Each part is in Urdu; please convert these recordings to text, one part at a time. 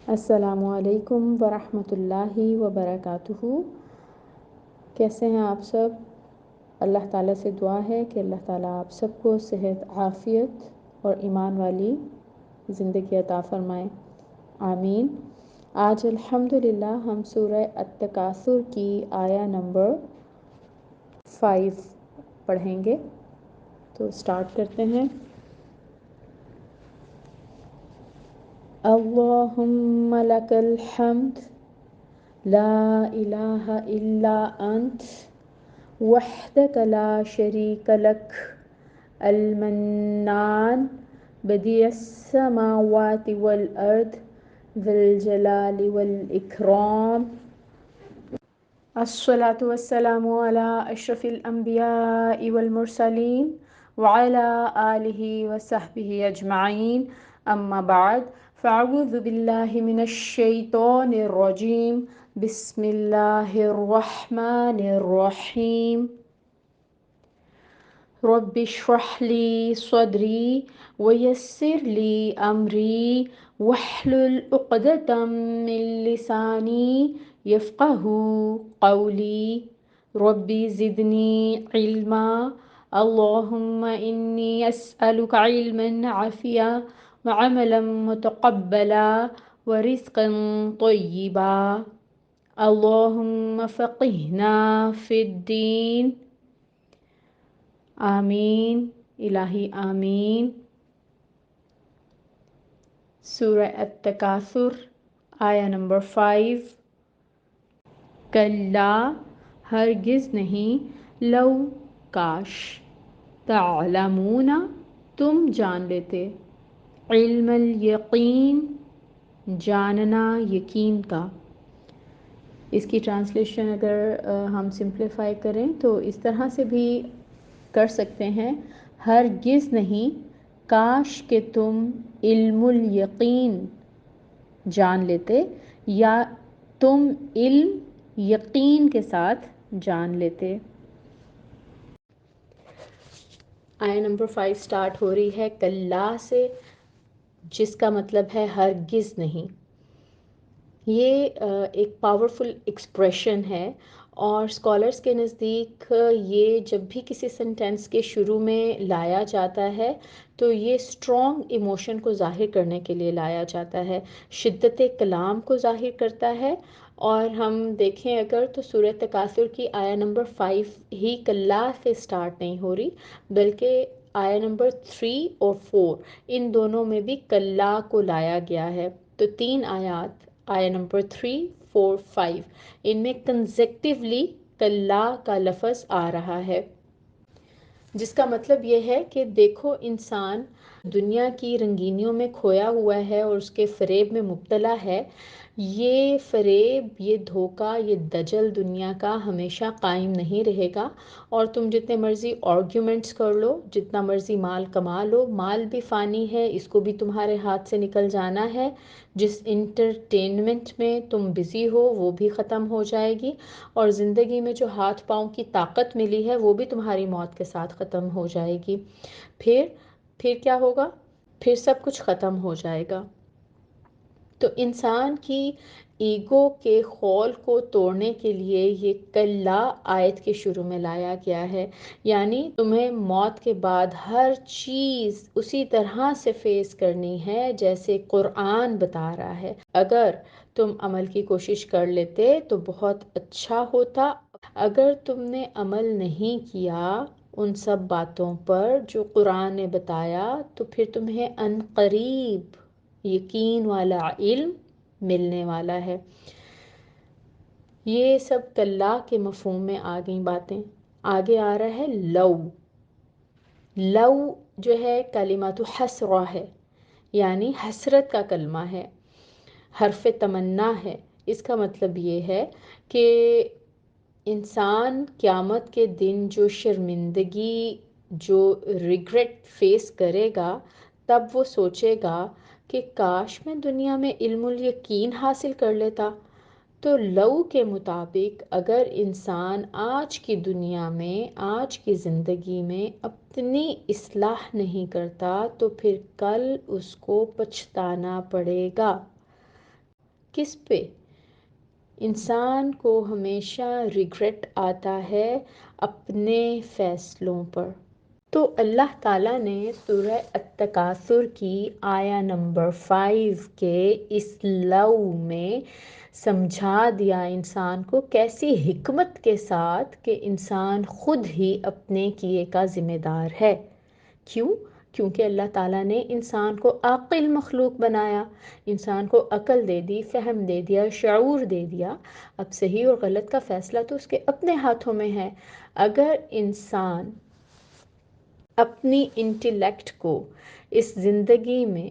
السلام علیکم ورحمۃ اللہ وبرکاتہ۔ کیسے ہیں آپ سب؟ اللہ تعالیٰ سے دعا ہے کہ اللہ تعالیٰ آپ سب کو صحت، عافیت اور ایمان والی زندگی عطا فرمائیں، آمین۔ آج الحمدللہ ہم سورہ التکاثر کی آیہ نمبر 5 پڑھیں گے، تو سٹارٹ کرتے ہیں۔ اللہم لک الحمد لا الہ الا انت وحدک لا شریک لک المنان بدیع السماوات والارض ذی الجلال والاکرام۔ الصلاة والسلام على اشرف الانبیاء والمرسلین وعلى آلہ وصحبہ اجمعین، اما بعد فاعوذ باللہ من الشیطان الرجیم، بسم اللہ الرحمن الرحیم۔ رب اشرح لی صدری ویسر لی امری واحلل عقدۃ من لسانی یفقہوا قولی۔ ربی زدنی علما، اللہم انی اسألک علما نافعا وعملا متقبلا ورزقا طیبا۔ اللہم فقہنا فی الدین، آمین الہی آمین۔ سورہ التکاثر آیہ نمبر 5۔ کلا ہرگز نہیں، لو کاش، تعلمون تم جان لیتے، علم الیقین جاننا یقین کا۔ اس کی ٹرانسلیشن اگر ہم سمپلیفائی کریں تو اس طرح سے بھی کر سکتے ہیں، ہرگز نہیں، کاش کہ تم علم الیقین جان لیتے، یا تم علم یقین کے ساتھ جان لیتے۔ آیہ نمبر 5 سٹارٹ ہو رہی ہے کلا سے، جس کا مطلب ہے ہرگز نہیں۔ یہ ایک پاورفل ایکسپریشن ہے، اور اسکالرس کے نزدیک یہ جب بھی کسی سینٹینس کے شروع میں لایا جاتا ہے تو یہ اسٹرانگ ایموشن کو ظاہر کرنے کے لیے لایا جاتا ہے، شدت کلام کو ظاہر کرتا ہے۔ اور ہم دیکھیں اگر تو سورہ تکاثر کی آیہ نمبر 5 ہی کلا سے سٹارٹ نہیں ہو رہی، بلکہ آیہ نمبر 3 اور 4 ان دونوں میں بھی کلا کو لایا گیا ہے۔ تو 3 آیات، آیہ نمبر 3، 4، 5، ان میں کنزیکٹیولی کلا کا لفظ آ رہا ہے، جس کا مطلب یہ ہے کہ دیکھو، انسان دنیا کی رنگینیوں میں کھویا ہوا ہے اور اس کے فریب میں مبتلا ہے۔ یہ فریب، یہ دھوکہ، یہ دجل دنیا کا ہمیشہ قائم نہیں رہے گا، اور تم جتنے مرضی آرگیومنٹس کر لو، جتنا مرضی مال کما لو، مال بھی فانی ہے، اس کو بھی تمہارے ہاتھ سے نکل جانا ہے۔ جس انٹرٹینمنٹ میں تم بزی ہو وہ بھی ختم ہو جائے گی، اور زندگی میں جو ہاتھ پاؤں کی طاقت ملی ہے وہ بھی تمہاری موت کے ساتھ ختم ہو جائے گی۔ پھر کیا ہوگا؟ پھر سب کچھ ختم ہو جائے گا۔ تو انسان کی ایگو کے خول کو توڑنے کے لیے یہ کلا آیت کے شروع میں لایا گیا ہے، یعنی تمہیں موت کے بعد ہر چیز اسی طرح سے فیس کرنی ہے جیسے قرآن بتا رہا ہے۔ اگر تم عمل کی کوشش کر لیتے تو بہت اچھا ہوتا، اگر تم نے عمل نہیں کیا ان سب باتوں پر جو قرآن نے بتایا تو پھر تمہیں عنقریب یقین والا علم ملنے والا ہے۔ یہ سب کلا کے مفہوم میں آ گئیں باتیں۔ آگے آ رہا ہے لو۔ لو جو ہے کلمۃ حسرہ ہے، یعنی حسرت کا کلمہ ہے، حرف تمنا ہے۔ اس کا مطلب یہ ہے کہ انسان قیامت کے دن جو شرمندگی، جو ریگریٹ فیس کرے گا، تب وہ سوچے گا کہ کاش میں دنیا میں علم الیقین حاصل کر لیتا۔ تو لو کے مطابق اگر انسان آج کی دنیا میں، آج کی زندگی میں اپنی اصلاح نہیں کرتا تو پھر کل اس کو پچھتانا پڑے گا۔ کس پہ؟ انسان کو ہمیشہ ریگریٹ آتا ہے اپنے فیصلوں پر۔ تو اللہ تعالیٰ نے سورہ التکاثر کی آیا نمبر 5 کے اس لو میں سمجھا دیا انسان کو کیسی حکمت کے ساتھ کہ انسان خود ہی اپنے کیے کا ذمہ دار ہے۔ کیوں؟ کیونکہ اللہ تعالیٰ نے انسان کو عاقل مخلوق بنایا، انسان کو عقل دے دی، فہم دے دیا، شعور دے دیا۔ اب صحیح اور غلط کا فیصلہ تو اس کے اپنے ہاتھوں میں ہے۔ اگر انسان اپنی انٹیلیکٹ کو اس زندگی میں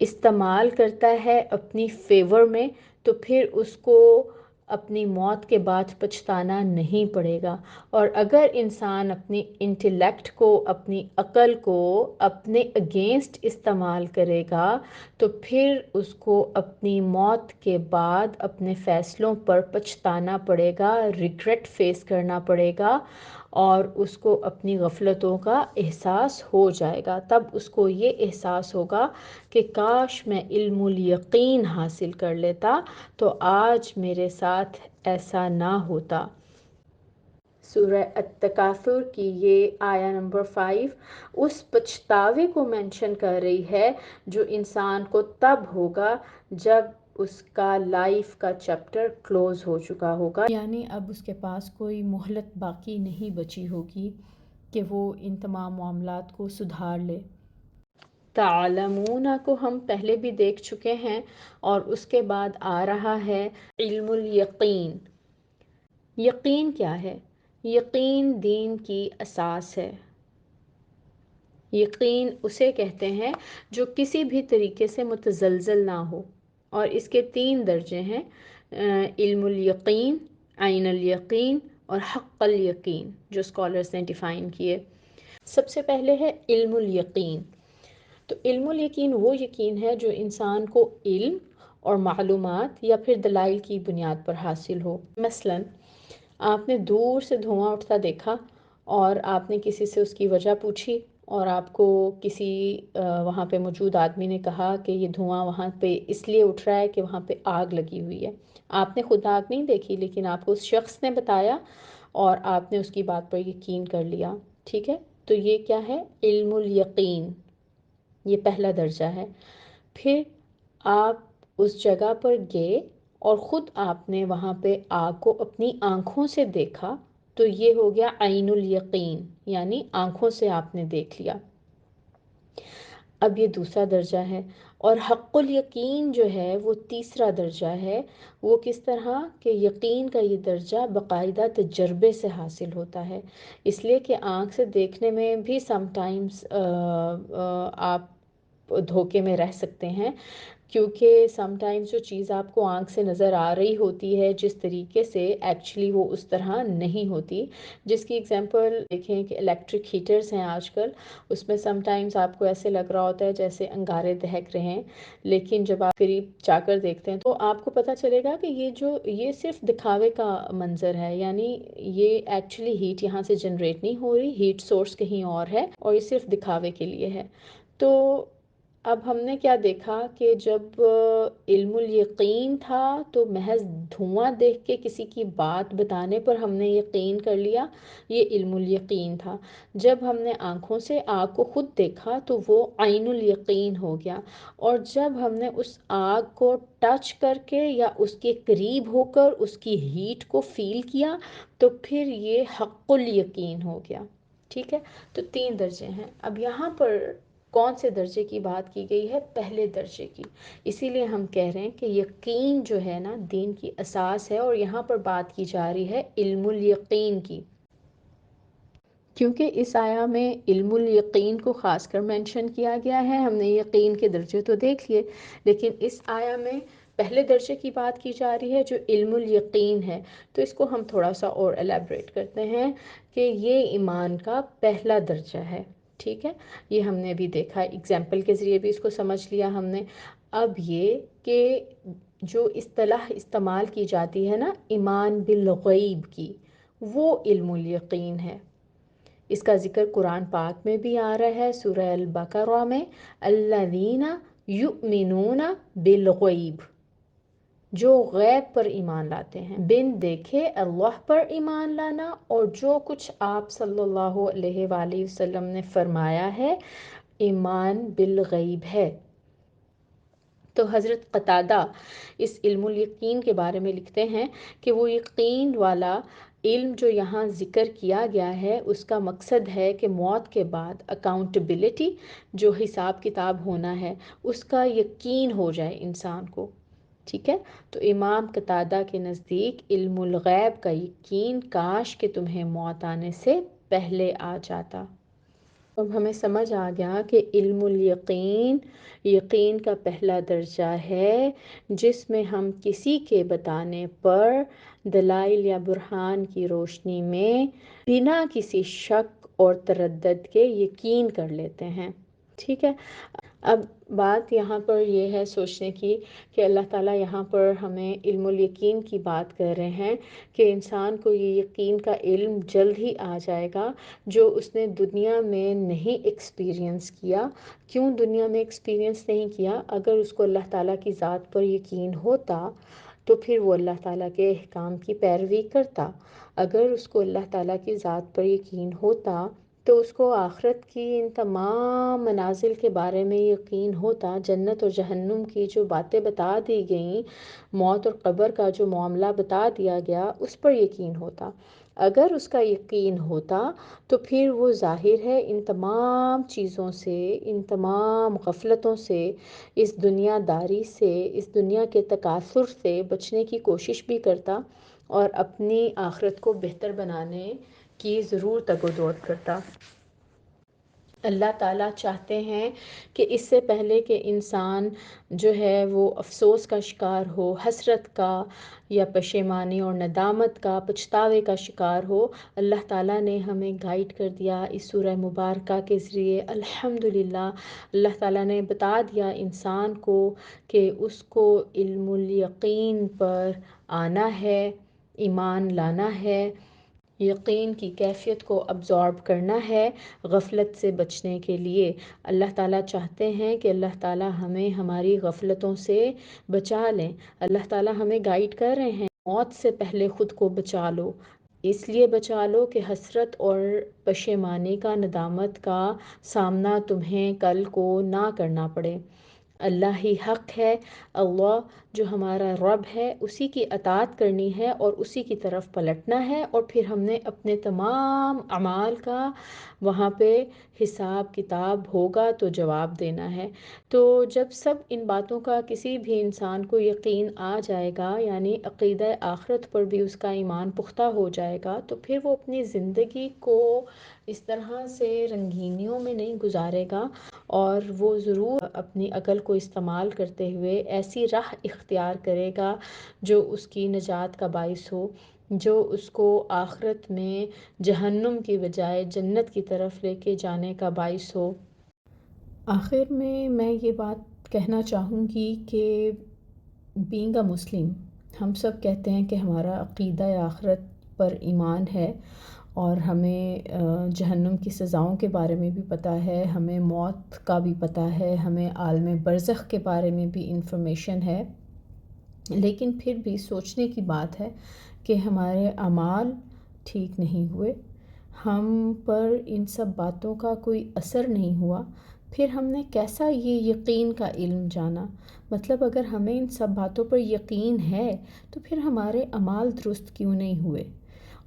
استعمال کرتا ہے اپنی فیور میں، تو پھر اس کو اپنی موت کے بعد پچھتانا نہیں پڑے گا۔ اور اگر انسان اپنی انٹیلیکٹ کو، اپنی عقل کو اپنے اگینسٹ استعمال کرے گا، تو پھر اس کو اپنی موت کے بعد اپنے فیصلوں پر پچھتانا پڑے گا، ریگریٹ فیس کرنا پڑے گا، اور اس کو اپنی غفلتوں کا احساس ہو جائے گا۔ تب اس کو یہ احساس ہوگا کہ کاش میں علم الیقین حاصل کر لیتا تو آج میرے ساتھ ایسا نہ ہوتا۔ سورہ التکاثر کی یہ آیا نمبر 5 اس پچھتاوے کو مینشن کر رہی ہے جو انسان کو تب ہوگا جب اس کا لائف کا چیپٹر کلوز ہو چکا ہوگا، یعنی اب اس کے پاس کوئی مہلت باقی نہیں بچی ہوگی کہ وہ ان تمام معاملات کو سدھار لے۔ تعلمون کو ہم پہلے بھی دیکھ چکے ہیں، اور اس کے بعد آ رہا ہے علم الیقین۔ یقین کیا ہے؟ یقین دین کی اساس ہے۔ یقین اسے کہتے ہیں جو کسی بھی طریقے سے متزلزل نہ ہو، اور اس کے 3 درجے ہیں، علم الیقین، عین الیقین اور حق الیقین، جو اسکالرز نے ڈیفائن کیے۔ سب سے پہلے ہے علم الیقین۔ تو علم الیقین وہ یقین ہے جو انسان کو علم اور معلومات یا پھر دلائل کی بنیاد پر حاصل ہو۔ مثلاً آپ نے دور سے دھواں اٹھتا دیکھا اور آپ نے کسی سے اس کی وجہ پوچھی، اور آپ کو کسی وہاں پہ موجود آدمی نے کہا کہ یہ دھواں وہاں پہ اس لیے اٹھ رہا ہے کہ وہاں پہ آگ لگی ہوئی ہے۔ آپ نے خود آگ نہیں دیکھی، لیکن آپ کو اس شخص نے بتایا اور آپ نے اس کی بات پر یقین کر لیا، ٹھیک ہے؟ تو یہ کیا ہے؟ علم الیقین، یہ پہلا درجہ ہے۔ پھر آپ اس جگہ پر گئے اور خود آپ نے وہاں پہ آگ کو اپنی آنکھوں سے دیکھا، تو یہ ہو گیا عین الیقین، یعنی آنکھوں سے آپ نے دیکھ لیا۔ اب یہ دوسرا درجہ ہے، اور حق الیقین جو ہے وہ تیسرا درجہ ہے۔ وہ کس طرح کہ یقین کا یہ درجہ باقاعدہ تجربے سے حاصل ہوتا ہے، اس لیے کہ آنکھ سے دیکھنے میں بھی سم ٹائمز آپ دھوکے میں رہ سکتے ہیں، کیونکہ سم ٹائمز جو چیز آپ کو آنکھ سے نظر آ رہی ہوتی ہے جس طریقے سے، ایکچولی وہ اس طرح نہیں ہوتی۔ جس کی اگزامپل دیکھیں کہ الیکٹرک ہیٹرز ہیں آج کل، اس میں سم ٹائمز آپ کو ایسے لگ رہا ہوتا ہے جیسے انگارے دہک رہے ہیں، لیکن جب آپ قریب جا کر دیکھتے ہیں تو آپ کو پتہ چلے گا کہ یہ صرف دکھاوے کا منظر ہے، یعنی یہ ایکچولی ہیٹ یہاں سے جنریٹ نہیں ہو رہی، ہیٹ سورس کہیں اور ہے، اور یہ صرف دکھاوے کے لیے ہے۔ تو اب ہم نے کیا دیکھا کہ جب علم الیقین تھا تو محض دھواں دیکھ کے کسی کی بات بتانے پر ہم نے یقین کر لیا، یہ علم الیقین تھا۔ جب ہم نے آنکھوں سے آگ کو خود دیکھا تو وہ عین الیقین ہو گیا، اور جب ہم نے اس آگ کو ٹچ کر کے یا اس کے قریب ہو کر اس کی ہیٹ کو فیل کیا تو پھر یہ حق الیقین ہو گیا، ٹھیک ہے؟ تو 3 درجے ہیں۔ اب یہاں پر کون سے درجے کی بات کی گئی ہے؟ پہلے درجے کی۔ اسی لیے ہم کہہ رہے ہیں کہ یقین جو ہے نا دین کی اساس ہے، اور یہاں پر بات کی جا رہی ہے علم الیقین کی، کیونکہ اس آیا میں علم الیقین کو خاص کر مینشن کیا گیا ہے۔ ہم نے یقین کے درجے تو دیکھ لیے، لیکن اس آیا میں پہلے درجے کی بات کی جا رہی ہے جو علم الیقین ہے۔ تو اس کو ہم تھوڑا سا اور ایلیبریٹ کرتے ہیں کہ یہ ایمان کا پہلا درجہ ہے، ٹھیک ہے؟ یہ ہم نے بھی دیکھا، ایگزامپل کے ذریعے بھی اس کو سمجھ لیا ہم نے۔ اب یہ کہ جو اصطلاح استعمال کی جاتی ہے نا ایمان بالغیب کی، وہ علم الیقین ہے۔ اس کا ذکر قرآن پاک میں بھی آ رہا ہے، سورہ البقرہ میں، الذین یؤمنون بالغیب، جو غیب پر ایمان لاتے ہیں، بن دیکھے اللہ پر ایمان لانا، اور جو کچھ آپ صلی اللہ علیہ وآلہ وسلم نے فرمایا ہے ایمان بالغیب ہے۔ تو حضرت قتادہ اس علم الیقین کے بارے میں لکھتے ہیں کہ وہ یقین والا علم جو یہاں ذکر کیا گیا ہے اس کا مقصد ہے کہ موت کے بعد اکاؤنٹیبلٹی، جو حساب کتاب ہونا ہے، اس کا یقین ہو جائے انسان کو۔ ٹھیک ہے، تو امام قتادہ کے نزدیک علم الغیب کا یقین کاش کہ تمہیں موت آنے سے پہلے آ جاتا۔ اب ہمیں سمجھ آ گیا کہ علم الیقین یقین کا پہلا درجہ ہے، جس میں ہم کسی کے بتانے پر دلائل یا برہان کی روشنی میں بنا کسی شک اور تردد کے یقین کر لیتے ہیں۔ ٹھیک ہے، اب بات یہاں پر یہ ہے سوچنے کی کہ اللہ تعالیٰ یہاں پر ہمیں علم الیقین کی بات کر رہے ہیں کہ انسان کو یہ یقین کا علم جلد ہی آ جائے گا جو اس نے دنیا میں نہیں ایکسپیرینس کیا۔ کیوں دنیا میں ایکسپیرینس نہیں کیا؟ اگر اس کو اللہ تعالیٰ کی ذات پر یقین ہوتا تو پھر وہ اللہ تعالیٰ کے احکام کی پیروی کرتا۔ اگر اس کو اللہ تعالیٰ کی ذات پر یقین ہوتا تو اس کو آخرت کی ان تمام منازل کے بارے میں یقین ہوتا، جنت اور جہنم کی جو باتیں بتا دی گئیں، موت اور قبر کا جو معاملہ بتا دیا گیا، اس پر یقین ہوتا۔ اگر اس کا یقین ہوتا تو پھر وہ ظاہر ہے ان تمام چیزوں سے، ان تمام غفلتوں سے، اس دنیا داری سے، اس دنیا کے تکاثر سے بچنے کی کوشش بھی کرتا اور اپنی آخرت کو بہتر بنانے کی ضرور تگ و دو کرتا۔ اللہ تعالیٰ چاہتے ہیں کہ اس سے پہلے کہ انسان جو ہے وہ افسوس کا شکار ہو، حسرت کا یا پشیمانی اور ندامت کا، پچھتاوے کا شکار ہو، اللہ تعالیٰ نے ہمیں گائیڈ کر دیا اس سورہ مبارکہ کے ذریعے۔ الحمدللہ اللہ تعالیٰ نے بتا دیا انسان کو کہ اس کو علم الیقین پر آنا ہے، ایمان لانا ہے، یقین کی کیفیت کو ابزارب کرنا ہے غفلت سے بچنے کے لیے۔ اللہ تعالیٰ چاہتے ہیں کہ اللہ تعالیٰ ہمیں ہماری غفلتوں سے بچا لیں۔ اللہ تعالیٰ ہمیں گائیڈ کر رہے ہیں، موت سے پہلے خود کو بچا لو، اس لیے بچا لو کہ حسرت اور پشیمانی کا، ندامت کا سامنا تمہیں کل کو نہ کرنا پڑے۔ اللہ ہی حق ہے، اللہ جو ہمارا رب ہے اسی کی اطاعت کرنی ہے اور اسی کی طرف پلٹنا ہے، اور پھر ہم نے اپنے تمام اعمال کا وہاں پہ حساب کتاب ہوگا تو جواب دینا ہے۔ تو جب سب ان باتوں کا کسی بھی انسان کو یقین آ جائے گا، یعنی عقیدہ آخرت پر بھی اس کا ایمان پختہ ہو جائے گا، تو پھر وہ اپنی زندگی کو اس طرح سے رنگینیوں میں نہیں گزارے گا، اور وہ ضرور اپنی عقل کو استعمال کرتے ہوئے ایسی راہ اختیار کرے گا جو اس کی نجات کا باعث ہو، جو اس کو آخرت میں جہنم کی بجائے جنت کی طرف لے کے جانے کا باعث ہو۔ آخر میں یہ بات کہنا چاہوں گی کہ بینگ اے مسلم، ہم سب کہتے ہیں کہ ہمارا عقیدہ آخرت پر ایمان ہے، اور ہمیں جہنم کی سزاؤں کے بارے میں بھی پتہ ہے، ہمیں موت کا بھی پتہ ہے، ہمیں عالم برزخ کے بارے میں بھی انفارمیشن ہے، لیکن پھر بھی سوچنے کی بات ہے کہ ہمارے اعمال ٹھیک نہیں ہوئے، ہم پر ان سب باتوں کا کوئی اثر نہیں ہوا، پھر ہم نے کیسا یہ یقین کا علم جانا؟ مطلب اگر ہمیں ان سب باتوں پر یقین ہے تو پھر ہمارے اعمال درست کیوں نہیں ہوئے،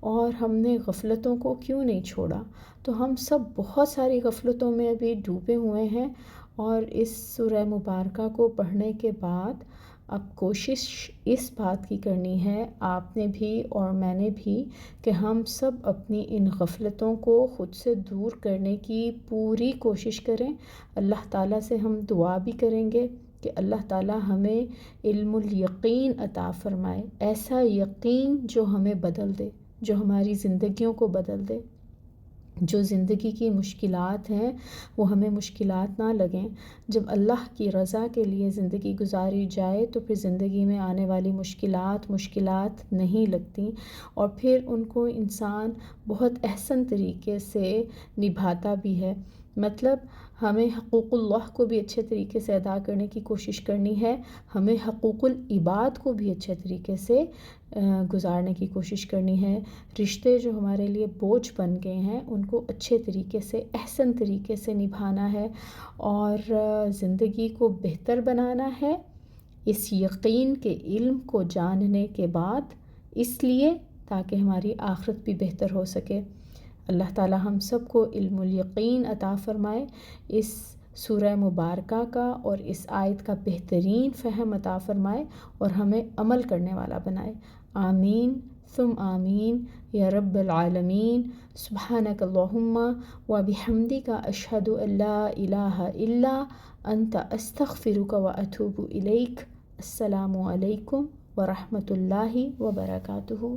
اور ہم نے غفلتوں کو کیوں نہیں چھوڑا؟ تو ہم سب بہت ساری غفلتوں میں ابھی ڈوبے ہوئے ہیں، اور اس سورہ مبارکہ کو پڑھنے کے بعد اب کوشش اس بات کی کرنی ہے، آپ نے بھی اور میں نے بھی، کہ ہم سب اپنی ان غفلتوں کو خود سے دور کرنے کی پوری کوشش کریں۔ اللہ تعالیٰ سے ہم دعا بھی کریں گے کہ اللہ تعالیٰ ہمیں علم الیقین عطا فرمائے، ایسا یقین جو ہمیں بدل دے، جو ہماری زندگیوں کو بدل دے، جو زندگی کی مشکلات ہیں وہ ہمیں مشکلات نہ لگیں۔ جب اللہ کی رضا کے لیے زندگی گزاری جائے تو پھر زندگی میں آنے والی مشکلات نہیں لگتی، اور پھر ان کو انسان بہت احسن طریقے سے نبھاتا بھی ہے۔ مطلب ہمیں حقوق اللہ کو بھی اچھے طریقے سے ادا کرنے کی کوشش کرنی ہے، ہمیں حقوق العباد کو بھی اچھے طریقے سے گزارنے کی کوشش کرنی ہے۔ رشتے جو ہمارے لیے بوجھ بن گئے ہیں ان کو اچھے طریقے سے، احسن طریقے سے نبھانا ہے، اور زندگی کو بہتر بنانا ہے اس یقین کے علم کو جاننے کے بعد، اس لیے تاکہ ہماری آخرت بھی بہتر ہو سکے۔ اللہ تعالی ہم سب کو علم الیقین عطا فرمائے، اس سورہ مبارکہ کا اور اس آیت کا بہترین فہم عطا فرمائے، اور ہمیں عمل کرنے والا بنائے۔ آمین ثم آمین یا رب العالمین۔ سبحانک اللہم و بحمدک اشہد ان لا الہ الا انت استغفرک و اتوب الیک۔ السلام علیکم ورحمۃ اللہ وبرکاتہ۔